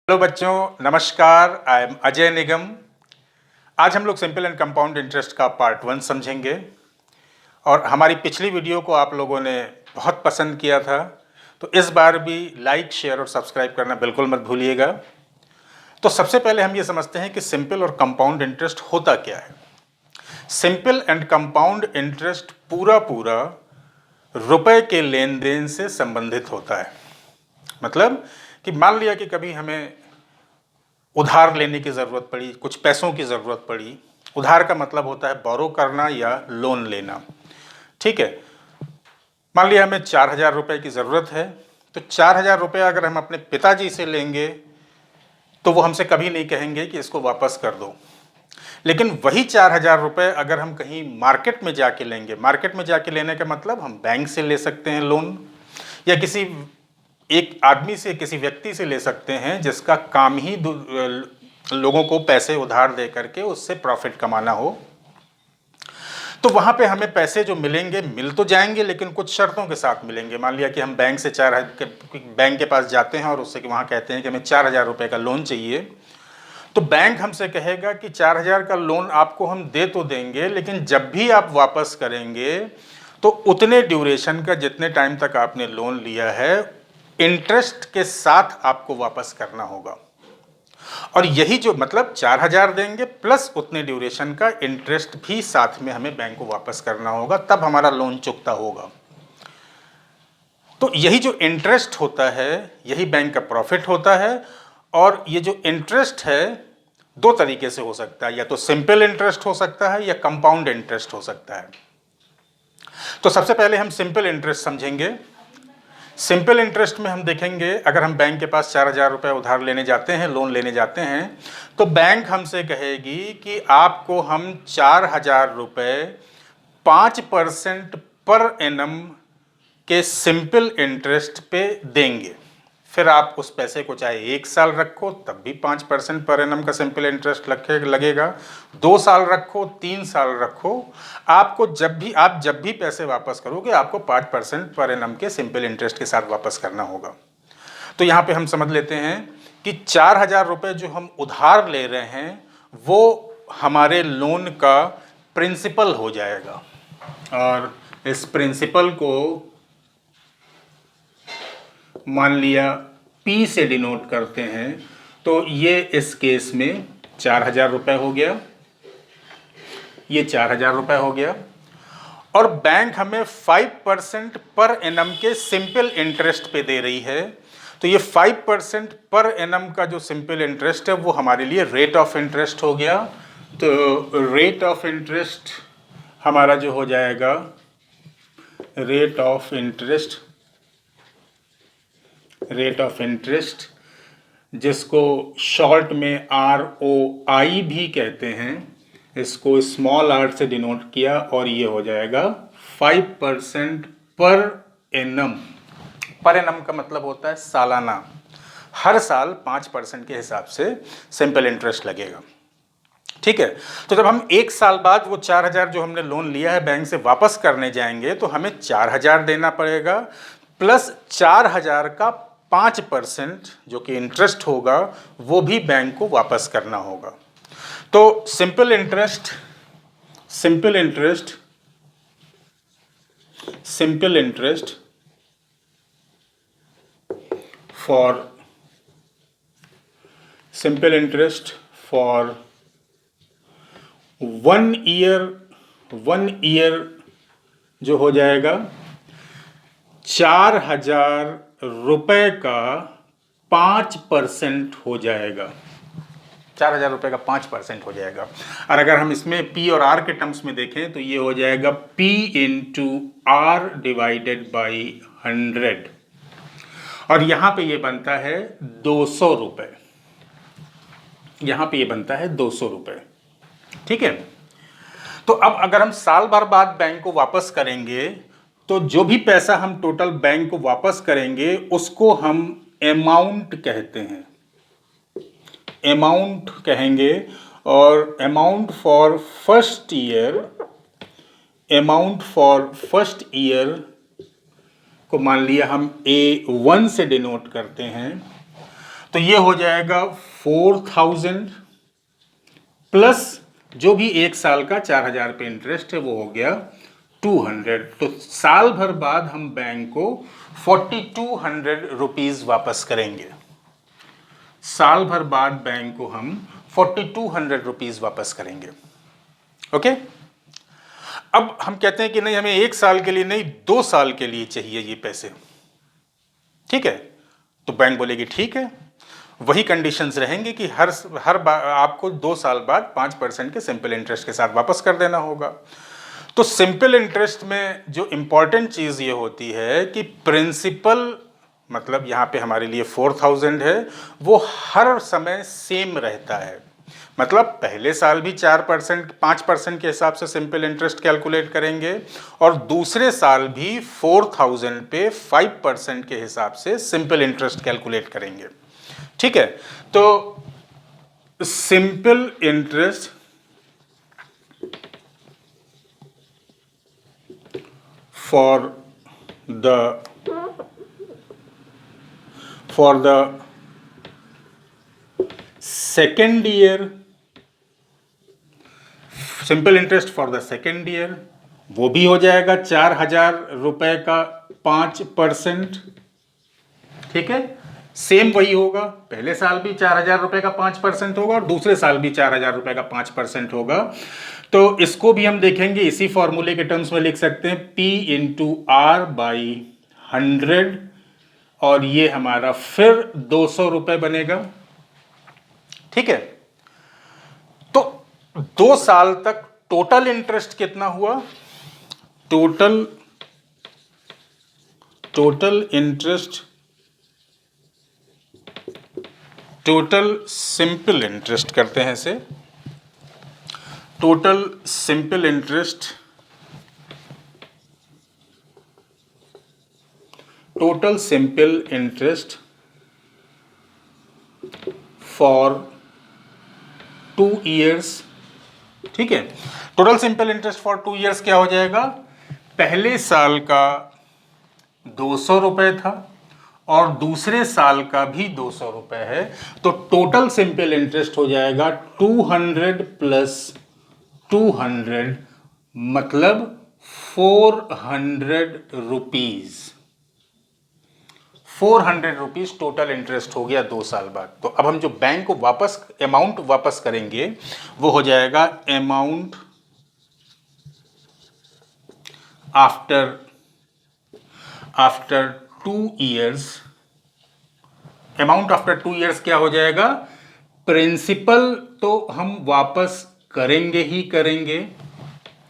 Hello बच्चों, नमस्कार। I am Ajay निगम। आज हम लोग सिंपल एंड कंपाउंड इंटरेस्ट का पार्ट 1 समझेंगे। और हमारी पिछली वीडियो को आप लोगों ने बहुत पसंद किया था, तो इस बार भी लाइक, शेयर और सब्सक्राइब करना बिल्कुल मत भूलिएगा। तो सबसे पहले हम ये समझते हैं कि सिंपल और कंपाउंड इंटरेस्ट होता क्या है। सिंपल एंड कंपाउंड इंटरेस्ट पूरा रुपए के लेन देन से संबंधित होता है। मतलब कि मान लिया कि कभी हमें उधार लेने की ज़रूरत पड़ी, कुछ पैसों की ज़रूरत पड़ी। उधार का मतलब होता है बोरो करना या लोन लेना। ठीक है, मान लिया हमें 4,000 रुपये की ज़रूरत है, तो 4,000 रुपये अगर हम अपने पिताजी से लेंगे तो वो हमसे कभी नहीं कहेंगे कि इसको वापस कर दो। लेकिन वही 4,000 रुपये अगर हम कहीं मार्केट में जाके लेंगे, मार्केट में जाके लेने का मतलब हम बैंक से ले सकते हैं लोन, या किसी एक आदमी से, किसी व्यक्ति से ले सकते हैं जिसका काम ही लोगों को पैसे उधार दे करके उससे प्रॉफिट कमाना हो। तो वहाँ पे हमें पैसे जो मिलेंगे, मिल तो जाएंगे लेकिन कुछ शर्तों के साथ मिलेंगे। मान लिया कि हम बैंक के पास जाते हैं और उससे वहाँ कहते हैं कि हमें 4,000 रुपये का लोन चाहिए। तो बैंक हमसे कहेगा कि 4,000 का लोन आपको हम दे तो देंगे, लेकिन जब भी आप वापस करेंगे तो उतने ड्यूरेशन का, जितने टाइम तक आपने लोन लिया है, इंटरेस्ट के साथ आपको वापस करना होगा। और यही जो मतलब 4,000 देंगे प्लस उतने ड्यूरेशन का इंटरेस्ट भी साथ में हमें बैंक को वापस करना होगा, तब हमारा लोन चुकता होगा। तो यही जो इंटरेस्ट होता है, यही बैंक का प्रॉफिट होता है। और ये जो इंटरेस्ट है, दो तरीके से हो सकता है, या तो सिंपल इंटरेस्ट हो सकता है या कंपाउंड इंटरेस्ट हो सकता है। तो सबसे पहले हम सिंपल इंटरेस्ट समझेंगे। सिंपल इंटरेस्ट में हम देखेंगे, अगर हम बैंक के पास 4,000 रुपये उधार लेने जाते हैं, लोन लेने जाते हैं, तो बैंक हमसे कहेगी कि आपको हम 4,000 रुपये 5% पर एनम के सिंपल इंटरेस्ट पे देंगे। फिर आप उस पैसे को चाहे 1 साल रखो तब भी 5% पर एनम का सिंपल इंटरेस्ट लगेगा, 2 साल रखो, 3 साल रखो, आपको जब भी पैसे वापस करोगे आपको 5% पर एनम के सिंपल इंटरेस्ट के साथ वापस करना होगा। तो यहाँ पे हम समझ लेते हैं कि 4,000 रुपये जो हम उधार ले रहे हैं वो हमारे लोन का प्रिंसिपल हो जाएगा। और इस प्रिंसिपल को मान लिया P से डिनोट करते हैं, तो ये इस केस में 4,000 रुपये हो गया, ये 4,000 रुपये हो गया। और बैंक हमें 5% पर एनम के सिंपल इंटरेस्ट पे दे रही है। तो ये 5% पर एनम का जो सिंपल इंटरेस्ट है वो हमारे लिए रेट ऑफ इंटरेस्ट हो गया। तो रेट ऑफ इंटरेस्ट हमारा जो हो जाएगा, रेट ऑफ इंटरेस्ट जिसको शॉर्ट में ROI भी कहते हैं, इसको स्मॉल r से डिनोट किया, और ये हो जाएगा 5% पर एनम। पर एनम का मतलब होता है सालाना। हर साल 5% के हिसाब से सिंपल इंटरेस्ट लगेगा। ठीक है, तो जब हम 1 साल बाद वो 4,000 जो हमने लोन लिया है बैंक से वापस करने जाएंगे, तो हमें 4,000 देना पड़ेगा प्लस 4,000 का 5% जो कि इंटरेस्ट होगा वो भी बैंक को वापस करना होगा। तो सिंपल इंटरेस्ट फॉर 1 ईयर जो हो जाएगा 4,000 रुपये का 5% हो जाएगा। 4,000 रुपये का 5% हो जाएगा। और अगर हम इसमें P और R के टर्म्स में देखें तो ये हो जाएगा P into R divided by 100। और यहाँ पे ये बनता है 200 रुपये। यहाँ पे ये बनता है 200 रुपये। ठीक है, तो अब अगर हम साल भर बाद बैंक को वापस करेंगे तो जो भी पैसा हम टोटल बैंक को वापस करेंगे उसको हम अमाउंट कहते हैं, अमाउंट कहेंगे। और अमाउंट फॉर फर्स्ट ईयर को मान लिया हम A1 से डिनोट करते हैं। तो ये हो जाएगा 4000 प्लस जो भी एक साल का 4000 पे इंटरेस्ट है वो हो गया 200। तो साल भर बाद हम बैंक को 4200 रुपीज वापस करेंगे। साल भर बाद बैंक को हम 4200 रुपीज वापस करेंगे। ओके, अब हम कहते हैं कि नहीं, हमें एक साल के लिए नहीं, 2 साल के लिए चाहिए ये पैसे। ठीक है, तो बैंक बोलेगी ठीक है, वही कंडीशंस रहेंगे कि हर बार आपको 2 साल बाद 5% के सिंपल इंटरेस्ट के साथ वापस कर देना होगा। तो सिंपल इंटरेस्ट में जो इंपॉर्टेंट चीज़ ये होती है कि प्रिंसिपल, मतलब यहाँ पे हमारे लिए 4000 है, वो हर समय सेम रहता है। मतलब पहले साल भी 4% 5% के हिसाब से सिंपल इंटरेस्ट कैलकुलेट करेंगे और दूसरे साल भी 4000 पे 5% के हिसाब से सिंपल इंटरेस्ट कैलकुलेट करेंगे। ठीक है, तो simple interest for the second year, simple interest for the second year वो भी हो जाएगा 4000 रुपए का 5%। ठीक है, सेम वही होगा, पहले साल भी 4000 रुपए का 5% होगा और दूसरे साल भी 4000 रुपए का 5% होगा। तो इसको भी हम देखेंगे, इसी फॉर्मूले के टर्म्स में लिख सकते हैं P इंटू R बाई 100 और ये हमारा फिर 200 रुपए बनेगा। ठीक है, तो 2 साल तक टोटल इंटरेस्ट कितना हुआ? Total interest, total simple interest करते हैं इसे, total simple interest, total simple interest for 2 years. ठीक है, total simple interest for 2 years क्या हो जाएगा? पहले साल का 200 रुपए था और दूसरे साल का भी 200 रुपए है, तो टोटल सिंपल इंटरेस्ट हो जाएगा 200 प्लस 200, मतलब 400 रुपीज। 400 रुपीज टोटल इंटरेस्ट हो गया 2 साल बाद। तो अब हम जो बैंक को वापस अमाउंट वापस करेंगे वो हो जाएगा amount after 2 years. Amount after 2 years क्या हो जाएगा? प्रिंसिपल तो हम वापस करेंगे ही करेंगे,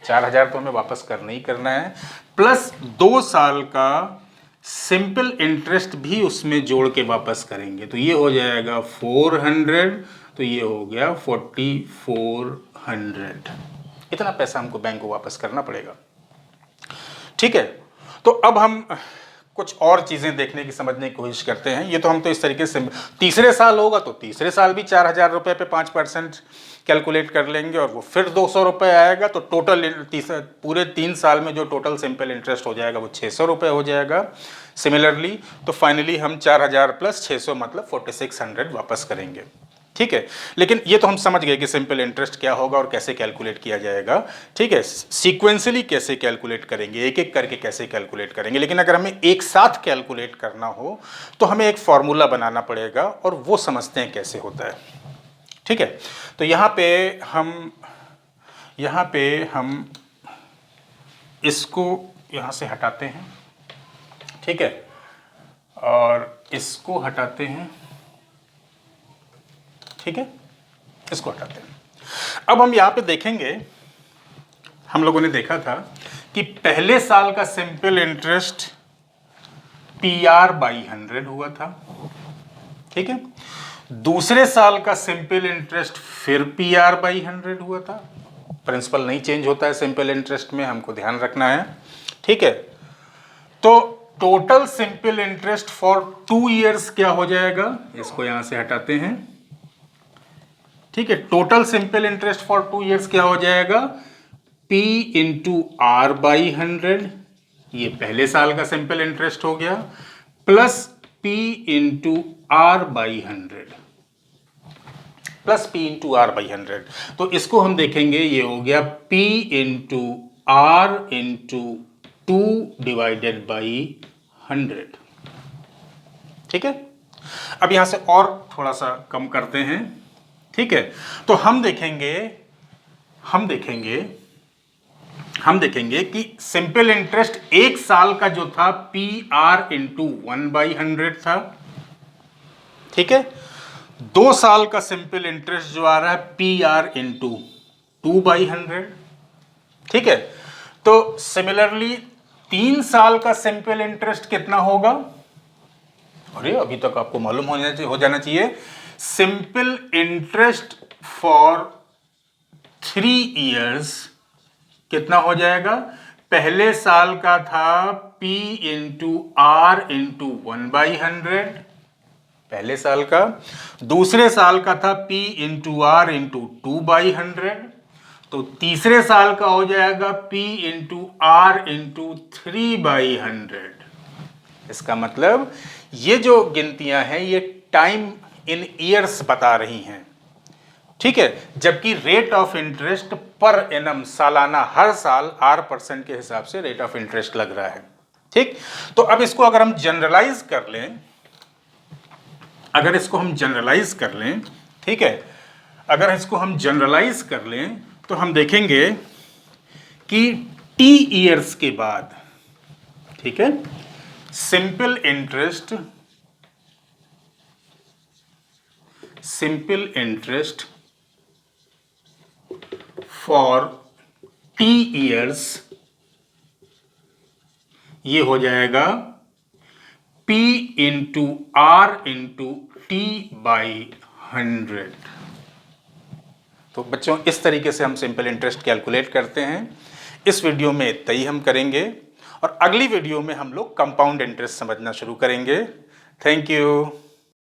4000 तो हमें वापस करना ही करना है, प्लस 2 साल का सिंपल इंटरेस्ट भी उसमें जोड़ के वापस करेंगे। तो ये हो जाएगा 400, तो ये हो गया 4400। इतना पैसा हमको बैंक को वापस करना पड़ेगा। ठीक है, तो अब हम कुछ और चीज़ें देखने की, समझने की कोशिश करते हैं। ये तो हम तो इस तरीके से, तीसरे साल होगा तो तीसरे साल भी 4000 रुपये पे 5% कैलकुलेट कर लेंगे और वो फिर 200 रुपये आएगा। तो टोटल पूरे 3 साल में जो टोटल सिंपल इंटरेस्ट हो जाएगा वो 600 रुपये हो जाएगा। सिमिलरली तो फाइनली हम 4000 प्लस 600 मतलब 4600 वापस करेंगे। ठीक है, लेकिन ये तो हम समझ गए कि सिंपल इंटरेस्ट क्या होगा और कैसे कैलकुलेट किया जाएगा। ठीक है, सीक्वेंसली कैसे कैलकुलेट करेंगे, एक एक करके कैसे कैलकुलेट करेंगे। लेकिन अगर हमें एक साथ कैलकुलेट करना हो तो हमें एक फॉर्मूला बनाना पड़ेगा और वो समझते हैं कैसे होता है। ठीक है, तो यहाँ पे हम इसको यहाँ से हटाते हैं। ठीक है, और इसको हटाते हैं। ठीक है, इसको हटाते हैं। अब हम यहाँ पे देखेंगे, हम लोगों ने देखा था कि पहले साल का सिंपल इंटरेस्ट PR बाई 100 हुआ था। ठीक है, दूसरे साल का सिंपल इंटरेस्ट फिर PR बाई 100 हुआ था। प्रिंसिपल नहीं चेंज होता है सिंपल इंटरेस्ट में, हमको ध्यान रखना है। ठीक है, तो total simple interest for 2 years क्या हो जाएगा? इसको यहां से हटाते हैं। ठीक है, total simple interest for 2 years क्या हो जाएगा? P इंटू R बाई 100, ये पहले साल का सिंपल इंटरेस्ट हो गया, plus P into r by 100 plus P into r by 100। तो इसको हम देखेंगे, ये हो गया P into r into 2 divided by 100। ठीक है, अब यहां से और थोड़ा सा कम करते हैं। ठीक है, तो हम देखेंगे कि सिंपल इंटरेस्ट एक साल का जो था पी आर इंटू 1/100 था। ठीक है, 2 साल का सिंपल इंटरेस्ट जो आ रहा है पी आर इंटू 2/100। ठीक है, तो सिमिलरली 3 साल का सिंपल इंटरेस्ट कितना होगा? अरे अभी तक आपको मालूम हो जाना चाहिए। सिंपल इंटरेस्ट फॉर 3 इयर्स कितना हो जाएगा? पहले साल का था P इंटू आर इंटू 1/100 पहले साल का, दूसरे साल का था P इंटू आर इंटू 2/100, तो तीसरे साल का हो जाएगा P इंटू आर इंटू 3/100। इसका मतलब ये जो गिनतियां हैं ये टाइम इन ईयर्स बता रही हैं। ठीक है, जबकि rate of interest per annum सालाना हर साल R% के हिसाब से रेट ऑफ इंटरेस्ट लग रहा है। ठीक, तो अब इसको अगर हम जनरलाइज कर लें, ठीक है, अगर इसको हम जनरलाइज कर लें तो हम देखेंगे कि T ईयर्स के बाद, ठीक है, simple interest for T years ये हो जाएगा P into r into T/100। तो बच्चों इस तरीके से हम सिंपल इंटरेस्ट कैलकुलेट करते हैं। इस वीडियो में इतना ही हम करेंगे और अगली वीडियो में हम लोग कंपाउंड इंटरेस्ट समझना शुरू करेंगे। Thank you.